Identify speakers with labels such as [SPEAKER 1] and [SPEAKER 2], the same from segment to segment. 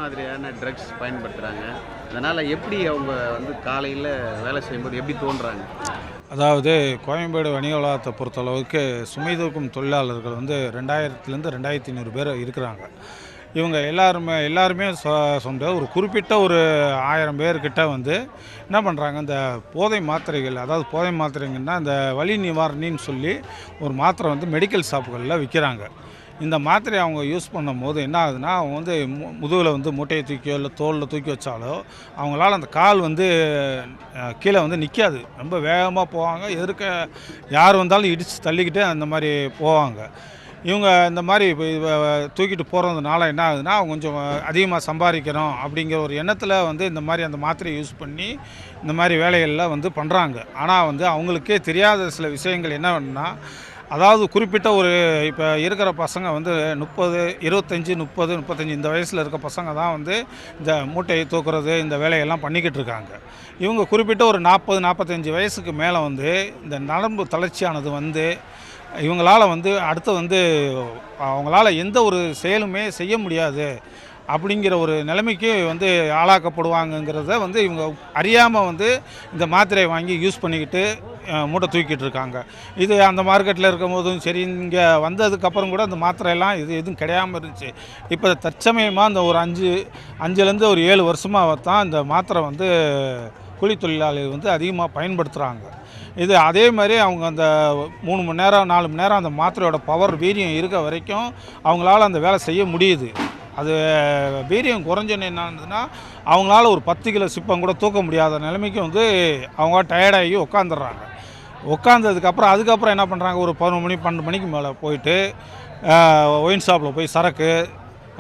[SPEAKER 1] மாதிரியான ட்ரக்ஸ் பயன்படுத்துகிறாங்க? அதனால் எப்படி அவங்க வந்து காலையில் வேலை செய்யும்போது எப்படி தோன்றாங்க?
[SPEAKER 2] அதாவது கோயம்பேடு வணிக வளாகத்தை பொறுத்தளவுக்கு சுமை தூக்கும் தொழிலாளர்கள் வந்து 2000லேருந்து 2500 பேர் இருக்கிறாங்க. இவங்க எல்லாருமே சொல்ல முடியாது. ஒரு குறிப்பிட்ட ஒரு 1000 பேர்கிட்ட வந்து என்ன பண்ணுறாங்க, இந்த போதை மாத்திரைகள், அதாவது போதை மாத்திரைங்கன்னா இந்த வலி நிவாரணின்னு சொல்லி ஒரு மாத்திரை வந்து மெடிக்கல் ஷாப்புகளில் விற்கிறாங்க. இந்த மாத்திரையை அவங்க யூஸ் பண்ணும்போது என்ன ஆகுதுன்னா, அவங்க வந்து முதுகில் வந்து மூட்டையை தூக்கியோ இல்லை தோளில் தூக்கி வச்சாலோ அவங்களால அந்த கால் வந்து கீழே வந்து நிற்காது. ரொம்ப வேகமாக போவாங்க. எதிர்க்க யார் வந்தாலும் இடித்து தள்ளிக்கிட்டு அந்த மாதிரி போவாங்க. இவங்க இந்த மாதிரி தூக்கிட்டு போகிறதுனால என்ன ஆகுதுன்னா, அவங்க கொஞ்சம் அதிகமாக சம்பாதிக்கணும் அப்படிங்கிற ஒரு எண்ணத்தில் வந்து இந்த மாதிரி அந்த மாத்திரையை யூஸ் பண்ணி இந்த மாதிரி வேலைகள்லாம் வந்து பண்ணுறாங்க. ஆனால் வந்து அவங்களுக்கே தெரியாத சில விஷயங்கள் என்னன்னா, அதாவது குறிப்பிட்ட ஒரு இப்போ இருக்கிற பசங்க வந்து 30, 25, 30, 35 இந்த வயசில் இருக்க பசங்க தான் வந்து இந்த மூட்டையை தூக்குறது இந்த வேலையெல்லாம் பண்ணிக்கிட்டு இருக்காங்க. இவங்க குறிப்பிட்ட ஒரு 40, 45 வயசுக்கு மேலே வந்து இந்த நரம்பு தளர்ச்சியானது வந்து இவங்களால் வந்து அடுத்து வந்து அவங்களால எந்த ஒரு செயலுமே செய்ய முடியாது அப்படிங்கிற ஒரு நிலைமைக்கு வந்து ஆளாக்கப்படுவாங்கங்கிறத வந்து இவங்க அறியாமல் வந்து இந்த மாத்திரையை வாங்கி யூஸ் பண்ணிக்கிட்டு மூட்டை தூக்கிட்டு இருக்காங்க. இது அந்த மார்க்கெட்டில் இருக்கும் போதும் சரி, இங்கே வந்ததுக்கப்புறம் கூட அந்த மாத்திரையெல்லாம் எதுவும் கிடையாமல் இருந்துச்சு. இப்போ தற்சமயமாக இந்த ஒரு 5லேருந்து ஒரு 7 வருஷமாக தான் இந்த மாத்திரை வந்து கூலி தொழிலாளிகள் வந்து அதிகமாக பயன்படுத்துகிறாங்க. இது அதே மாதிரி அவங்க அந்த 3 மணி நேரம் 4 மணி நேரம் அந்த மாத்திரையோட பவர் வீரியம் இருக்க வரைக்கும் அவங்களால அந்த வேலை செய்ய முடியுது. அது வீரியம் குறைஞ்சோன்னு என்ன ஆகுதுன்னா, அவங்களால ஒரு 10 கிலோ சிப்பம் கூட தூக்க முடியாத நிலைமைக்கு வந்து அவங்க டயர்டாகி உட்காந்துடுறாங்க. அதுக்கப்புறம் என்ன பண்ணுறாங்க, ஒரு 11 மணி 12 மணிக்கு மேலே போயிட்டு ஒயின் ஷாப்பில் போய் சரக்கு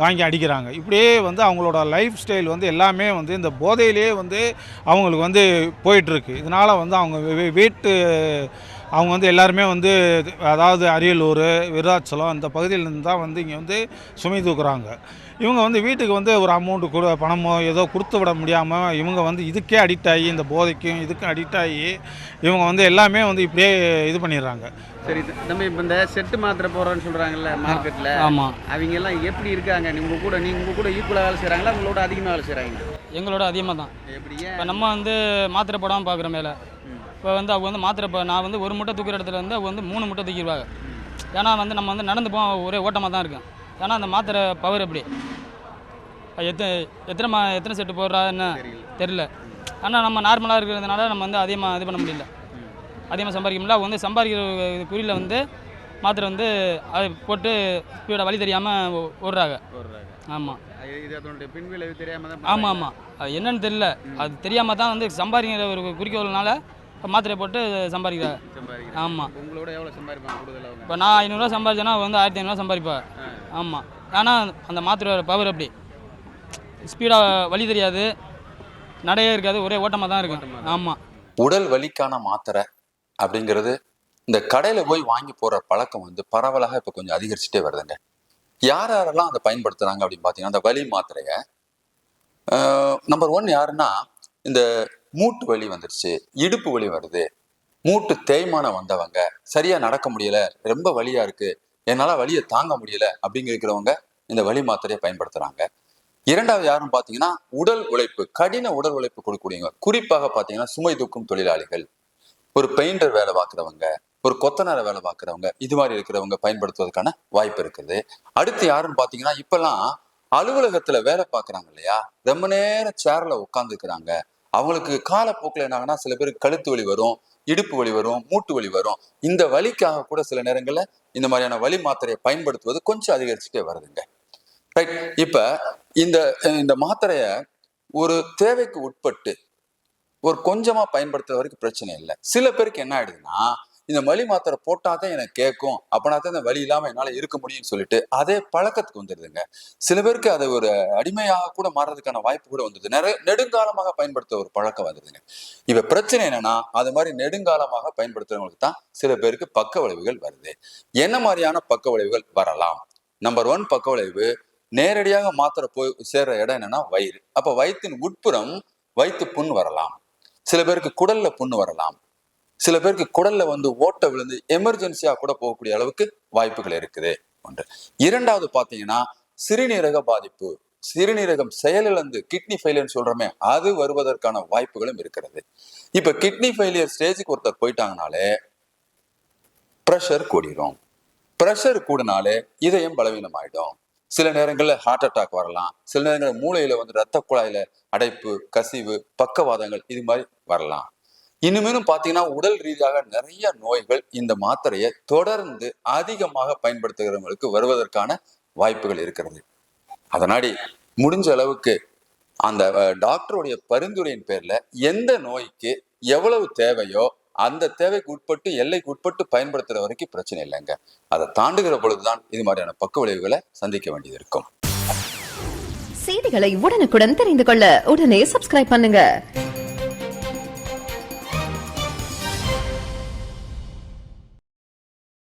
[SPEAKER 2] வாங்கி அடிக்கிறாங்க. இப்படியே வந்து அவங்களோட லைஃப் ஸ்டைல் வந்து எல்லாமே வந்து இந்த போதையிலேயே வந்து அவங்களுக்கு வந்து போயிட்டுருக்கு. இதனால் வந்து அவங்க அவங்க வந்து எல்லாருமே வந்து அதாவது அரியலூர், விருதாச்சலம் இந்த பகுதியிலேருந்து தான் வந்து இங்கே வந்து சுமை தூக்குறாங்க. இவங்க வந்து வீட்டுக்கு வந்து ஒரு அமௌண்ட்டு பணமோ ஏதோ கொடுத்து விட முடியாமல் இவங்க வந்து இதுக்கே அடிக்ட் ஆகி, இந்த போதைக்கும் இதுக்கும் அடிக்ட் ஆகி இவங்க வந்து எல்லாமே வந்து இப்படியே இது பண்ணிடுறாங்க.
[SPEAKER 1] சரி, நம்ம இப்போ இந்த செட்டு மாத்திரை போகிறோன்னு சொல்கிறாங்கல்ல மார்க்கெட்டில்.
[SPEAKER 3] ஆமாம்.
[SPEAKER 1] அவங்க எல்லாம் எப்படி இருக்காங்க? நீங்கள் கூட ஈக்குவலாக வேலை செய்கிறாங்களா, உங்களோட அதிகமாக வேலை செய்கிறாங்க?
[SPEAKER 3] எங்களோட அதிகமாக தான்.
[SPEAKER 1] எப்படி?
[SPEAKER 3] இப்போ நம்ம வந்து மாத்திரை போடாமல் பார்க்குற மேலே இப்போ வந்து அவங்க வந்து மாத்திரை நான் வந்து ஒரு மூட்டை தூக்கிற இடத்துல வந்து அவங்க வந்து 3 மூட்டை தூக்கிடுவாங்க. ஏன்னா வந்து நம்ம வந்து நடந்து போவோம், ஒரே ஓட்டமாக தான் இருக்கும். ஏன்னா அந்த மாத்திரை பவர் எப்படி எத்தனை செட்டு போடுறான்னு தெரியல. ஆனால் நம்ம நார்மலாக இருக்கிறதுனால நம்ம வந்து அதிகமாக இது பண்ண முடியல, அதிகமாக சம்பாதிக்க முடியல. அவங்க வந்து சம்பாதிக்கிற குறியில் வந்து மாத்திரை வந்து அது போட்டு ஸ்பீடை வழி தெரியாமல் ஓடுறாங்க. ஆமாம்.
[SPEAKER 1] இது அதனுடைய பின்விளைவு தெரியாமல் தான்.
[SPEAKER 3] ஆமாம். அது என்னன்னு தெரியல. அது தெரியாமல் தான் வந்து சம்பாதிக்கிற ஒரு குறிக்கோள்னால மாத்திரை போட்டு சம்பாதிக்கிறாங்க. ஆமாம்.
[SPEAKER 1] உங்களோட எவ்வளோ சம்பாதிப்பாங்க கூடுதலாக?
[SPEAKER 3] இப்போ நான் 500 சம்பாதிச்சேன்னா வந்து 1500 சம்பாதிப்பேன். ஆமாம். ஆனால் அந்த மாத்திரையோட பவர் எப்படி ஸ்பீடாக வழி தெரியாது, நடையே இருக்காது, ஒரே ஓட்டமாக தான் இருக்கும். ஆமாம்.
[SPEAKER 4] உடல் வலிக்கான மாத்திரை அப்படிங்கிறது இந்த கடையில் போய் வாங்கி போகிற பழக்கம் வந்து பரவலாக இப்போ கொஞ்சம் அதிகரிச்சுட்டே வருதுங்க. யாரெல்லாம் அதை பயன்படுத்துகிறாங்க அப்படின்னு பார்த்தீங்கன்னா, அந்த வலி மாத்திரையை நம்பர் 1 யாருன்னா, இந்த மூட்டு வலி வந்துருச்சு, இடுப்பு வலி வருது, மூட்டு தேய்மானம் வந்தவங்க, சரியா நடக்க முடியல, ரொம்ப வலியா இருக்கு, என்னால வலியை தாங்க முடியல அப்படிங்கிறவங்க இந்த வலி மாத்திரையை பயன்படுத்துறாங்க. 2வது யாருன்னு பாத்தீங்கன்னா, உடல் உழைப்பு, கடின உடல் உழைப்பு கொடுக்கக்கூடியவங்க, குறிப்பாக பாத்தீங்கன்னா சுமை தூக்கும் தொழிலாளிகள், ஒரு பெயிண்டர் வேலை பார்க்குறவங்க, ஒரு கொத்தனார வேலை பார்க்குறவங்க, இது மாதிரி இருக்கிறவங்க பயன்படுத்துவதற்கான வாய்ப்பு இருக்குது. அடுத்து யாருன்னு பாத்தீங்கன்னா, இப்பெல்லாம் அலுவலகத்துல வேலை பார்க்குறாங்க இல்லையா, ரொம்ப நேரம் சேர்ல உட்காந்துருக்கிறாங்க, அவங்களுக்கு காலப்போக்கில் என்ன ஆகுனா சில பேருக்கு கழுத்து வலி வரும், இடுப்பு வலி வரும், மூட்டு வலி வரும். இந்த வலிக்காக கூட சில நேரங்கள்ல இந்த மாதிரியான வலி மாத்திரையை பயன்படுத்துவது கொஞ்சம் அதிகரிச்சுட்டே வருதுங்க. ரைட். இப்ப இந்த மாத்திரைய ஒரு தேவைக்கு உட்பட்டு ஒரு கொஞ்சமா பயன்படுத்துற வரைக்கும் பிரச்சனை இல்லை. சில பேருக்கு என்ன ஆயிடுதுன்னா, இந்த வலி மாத்திரை போட்டாதான் எனக்கு கேட்கும், அப்படின்னா தான் இந்த வலி இல்லாம என்னால இருக்க முடியும்னு சொல்லிட்டு அதே பழக்கத்துக்கு வந்துடுதுங்க. சில பேருக்கு அதை ஒரு அடிமையாக கூட மாறுறதுக்கான வாய்ப்பு கூட வந்துடுது. நிறைய நெடுங்காலமாக பயன்படுத்த ஒரு பழக்கம் வந்துடுதுங்க. இப்ப பிரச்சனை என்னன்னா, அது மாதிரி நெடுங்காலமாக பயன்படுத்துறவங்களுக்கு தான் சில பேருக்கு பக்க விளைவுகள் வருது. என்ன மாதிரியான பக்க விளைவுகள் வரலாம்? நம்பர் 1 பக்க விளைவு, நேரடியாக மாத்திரை போய் சேர்ற இடம் என்னன்னா வயிறு. அப்ப வயிற்றின் உட்புறம் வயிற்று புண் வரலாம். சில பேருக்கு குடல்ல புண்ணு வரலாம். சில பேருக்கு குடல்ல வந்து ஓட்ட விழுந்து எமர்ஜென்சியா கூட போகக்கூடிய அளவுக்கு வாய்ப்புகள் இருக்குது. ஒன்று. 2வது பாத்தீங்கன்னா, சிறுநீரக பாதிப்பு. சிறுநீரகம் செயலிழந்து கிட்னி ஃபெயிலியர் சொல்றோமே அது வருவதற்கான வாய்ப்புகளும் இருக்கிறது. இப்ப கிட்னி ஃபெயிலியர் ஸ்டேஜுக்கு ஒருத்தர் போயிட்டாங்கனாலே ப்ரெஷர் கூடிரும். ப்ரெஷர் கூடினாலே இதயம் பலவீனம் ஆயிடும். சில நேரங்கள்ல ஹார்ட் அட்டாக் வரலாம். சில நேரங்களில் மூளையில வந்து ரத்த குழாயில அடைப்பு, கசிவு, பக்கவாதங்கள் இது மாதிரி வரலாம். இனிமேலும் பாத்தீங்கன்னா உடல் ரீதியாக நிறைய நோய்கள் இந்த மாத்திரையை தொடர்ந்து அதிகமாக பயன்படுத்துகிறவங்களுக்கு வருவதற்கான வாய்ப்புகள் இருக்கிறது. அதனாடி முடிஞ்ச அளவுக்கு அந்த டாக்டருடைய பரிந்துரையின் பேர்ல எந்த நோய்க்கு எவ்வளவு தேவையோ அந்த தேவைக்கு உட்பட்டு எல்லைக்கு உட்பட்டு பயன்படுத்துற வரைக்கும் பிரச்சனை இல்லைங்க. அதை தாண்டுகிற பொழுதுதான் இது மாதிரியான பக்க விளைவுகளை சந்திக்க வேண்டியது இருக்கும்.
[SPEAKER 5] செய்திகளை உடனுக்குடன் தெரிந்து கொள்ள உடனே சப்ஸ்கிரைப் பண்ணுங்க.